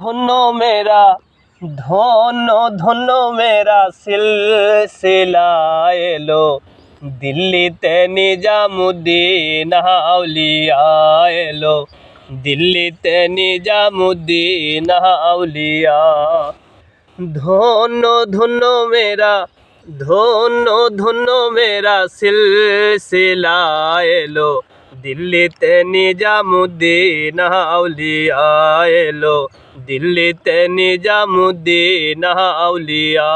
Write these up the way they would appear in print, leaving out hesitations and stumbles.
ধন্য মেরা ধন্য ধন্য মেরা সিলসিলা এলো দিল্লিতে নিজামুদ্দিন আউলিয়া এলো দিল্লিতে নিজামুদ্দিন আউলিয়া। ধন্য ধন্য মেরা ধন্য ধন্য মেরা সিলসিলা এলো দিল্লিতে নিজামুদ্দিন আউলিয়া এলো দিল্লিতে নিজামুদ্দিন আউলিয়া।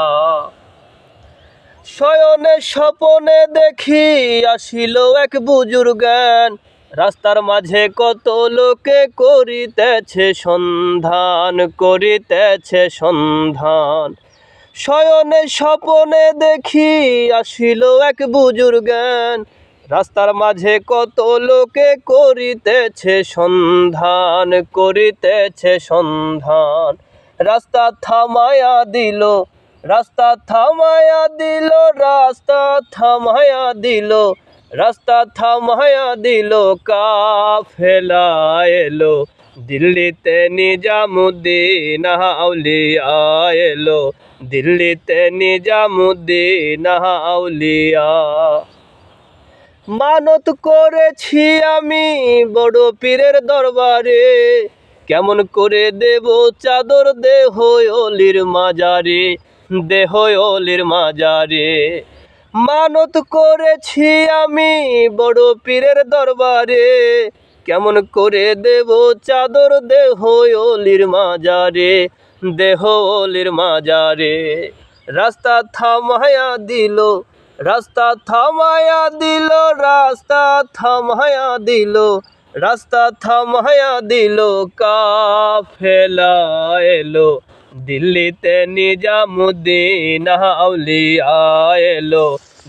শয়নে স্বপনে দেখি আসিল এক বুজুর্গান রাস্তার মাঝে কত লোকে করিতেছে সন্ধান করিতেছে সন্ধান। শয়নে স্বপনে দেখি আসিল এক বুজুর্গান রাস্তার মাঝে কত লোকে করিতেছে সন্ধান করিতেছে সন্ধান। রাস্তা থামায়া দিল রাস্তা থামায়া দিল রাস্তা থামায়া দিল রাস্তা থামায়া দিল কাফেলা এলো দিল্লিতে নিজামুদ্দিন আউলিয়া এলো দিল্লিতে নিজামুদ্দিন আউলিয়া। মানত করেছি আমি বড় পীরের দরবারে কেমন করে দেব চাদর দেহ অলির মাজারে দেহ অলির মাজারে। মানত করেছি আমি বড় পীরের দরবারে কেমন করে দেব চাদর দেহ অলির মাজারে দেহ অলির মাজারে। রাস্তা থামায়া দিল রাস্তা থামায়া দিল রাস্তা থামায়া দিল রাস্তা থামায়া দিল কাফেলা এলো দিল্লিতে নিজামুদ্দিন আউলিয়া এলো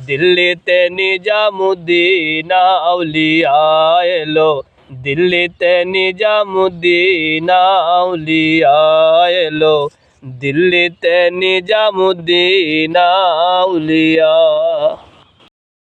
দিল্লিতে নিজামুদ্দিন আউলিয়া এলো দিল্লিতে নিজামুদ্দিন আউলিয়া এলো দিল্লিতে নিজামুদ্দিন আউলিয়া।